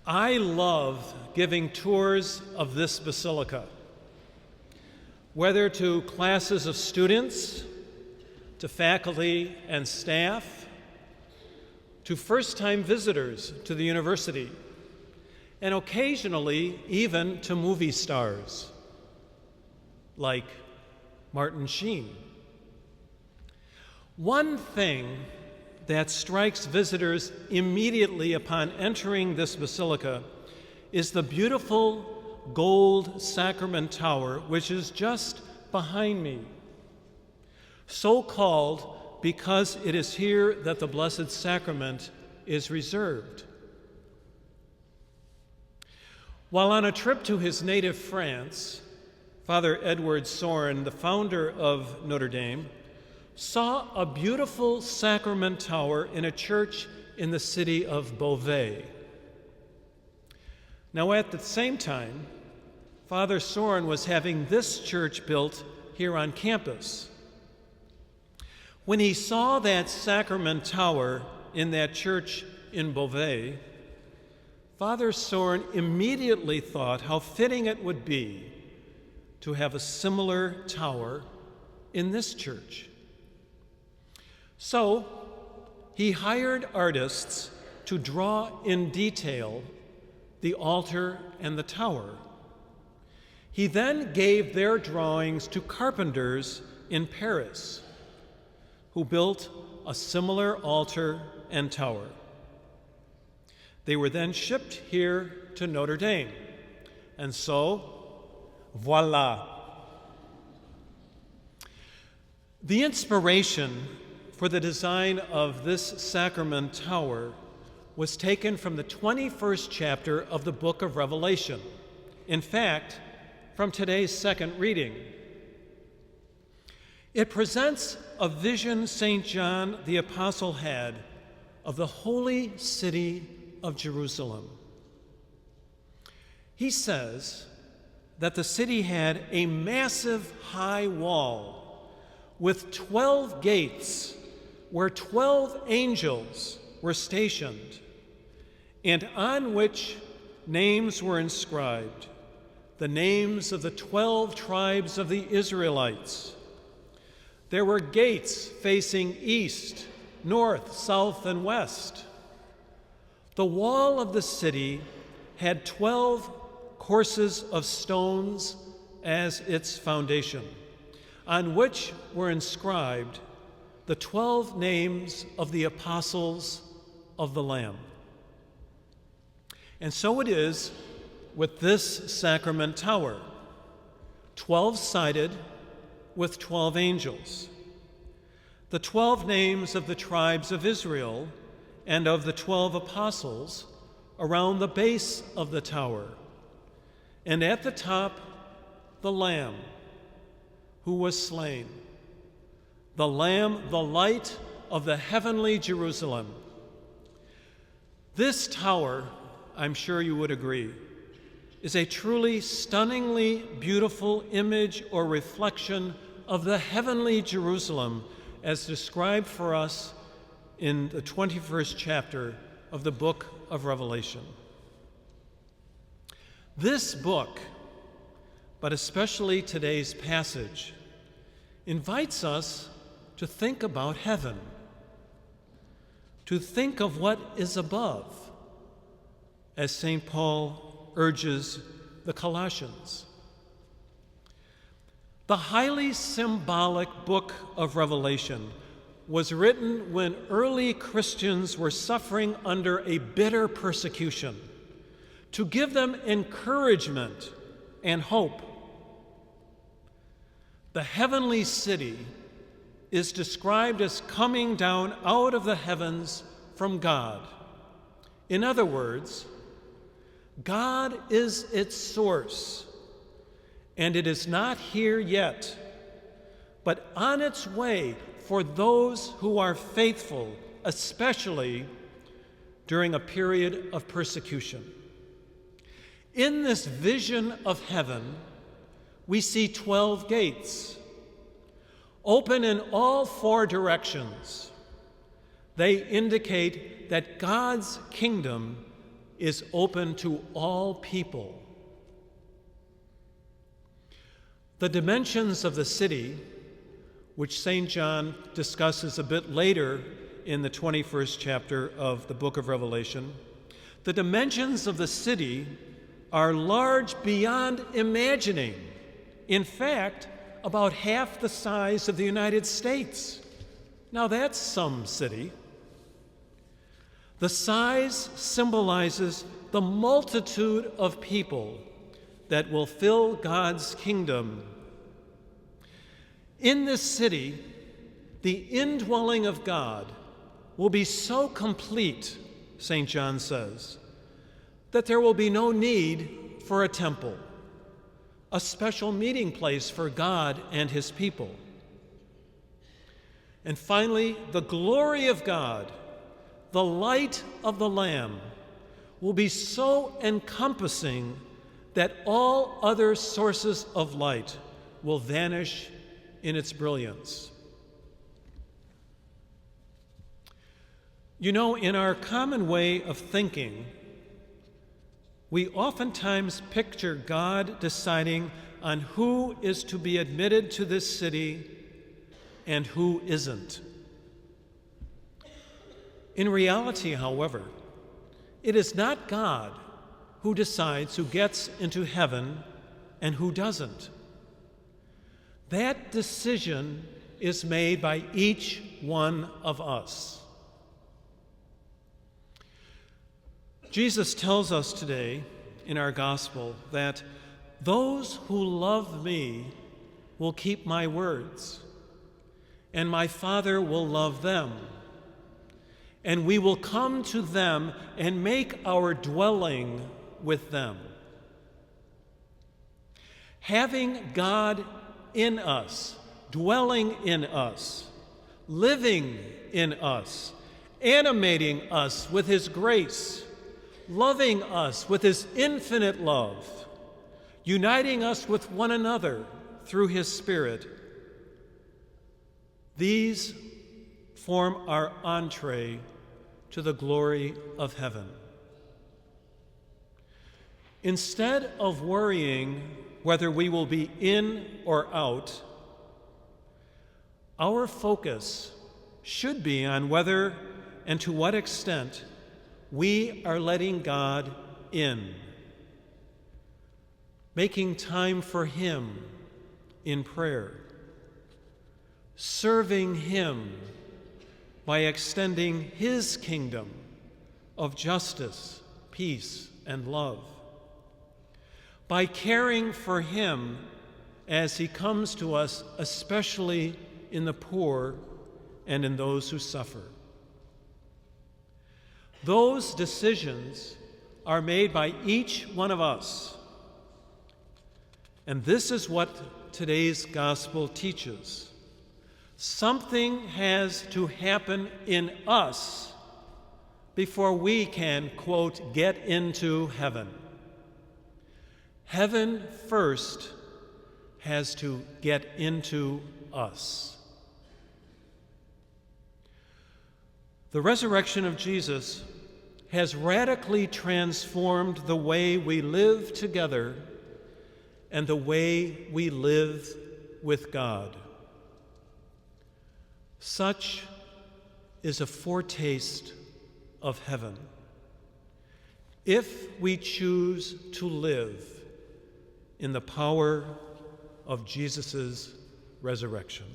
I love giving tours of this basilica, whether to classes of students, to faculty and staff, to first-time visitors to the university, and occasionally even to movie stars like Martin Sheen. One thing that strikes visitors immediately upon entering this basilica is the beautiful gold sacrament tower, which is just behind me, so called because it is here that the Blessed Sacrament is reserved. While on a trip to his native France, Father Edward Sorin, the founder of Notre Dame, saw a beautiful sacrament tower in a church in the city of Beauvais. Now, at the same time, Father Sorin was having this church built here on campus. When he saw that sacrament tower in that church in Beauvais, Father Sorin immediately thought how fitting it would be to have a similar tower in this church. So he hired artists to draw in detail the altar and the tower. He then gave their drawings to carpenters in Paris, who built a similar altar and tower. They were then shipped here to Notre Dame. And so, voila. The inspiration for the design of this sacrament tower was taken from the 21st chapter of the book of Revelation. In fact, from today's second reading. It presents a vision St. John the Apostle had of the holy city of Jerusalem. He says that the city had a massive high wall with 12 gates where 12 angels were stationed, and on which names were inscribed, the names of the 12 tribes of the Israelites. There were gates facing east, north, south, and west. The wall of the city had 12 courses of stones as its foundation, on which were inscribed the 12 names of the apostles of the Lamb. And so it is with this sacrament tower, 12-sided with 12 angels. The 12 names of the tribes of Israel and of the 12 apostles around the base of the tower, and at the top, the Lamb who was slain. The Lamb, the light of the heavenly Jerusalem. This tower, I'm sure you would agree, is a truly stunningly beautiful image or reflection of the heavenly Jerusalem as described for us in the 21st chapter of the book of Revelation. This book, but especially today's passage, invites us to think about heaven, to think of what is above, as St. Paul urges the Colossians. The highly symbolic book of Revelation was written when early Christians were suffering under a bitter persecution, to give them encouragement and hope. The heavenly city is described as coming down out of the heavens from God. In other words, God is its source, and it is not here yet, but on its way for those who are faithful, especially during a period of persecution. In this vision of heaven, we see 12 gates, open in all 4 directions. They indicate that God's kingdom is open to all people. The dimensions of the city, which St. John discusses a bit later in the 21st chapter of the book of Revelation, the dimensions of the city are large beyond imagining. In fact, about half the size of the United States. Now that's some city. The size symbolizes the multitude of people that will fill God's kingdom. In this city, the indwelling of God will be so complete, St. John says, that there will be no need for a temple, a special meeting place for God and his people. And finally, the glory of God, the light of the Lamb, will be so encompassing that all other sources of light will vanish in its brilliance. You know, in our common way of thinking, we oftentimes picture God deciding on who is to be admitted to this city and who isn't. In reality, however, it is not God who decides who gets into heaven and who doesn't. That decision is made by each one of us. Jesus tells us today in our gospel that those who love me will keep my words, and my Father will love them, and we will come to them and make our dwelling with them. Having God in us, dwelling in us, living in us, animating us with his grace, loving us with his infinite love, uniting us with one another through his Spirit. These form our entree to the glory of heaven. Instead of worrying whether we will be in or out, our focus should be on whether and to what extent we are letting God in, making time for him in prayer, serving him by extending his kingdom of justice, peace, and love, by caring for him as he comes to us, especially in the poor and in those who suffer. Those decisions are made by each one of us. And this is what today's gospel teaches. Something has to happen in us before we can, quote, get into heaven. Heaven first has to get into us. The resurrection of Jesus has radically transformed the way we live together and the way we live with God. Such is a foretaste of heaven, if we choose to live in the power of Jesus' resurrection.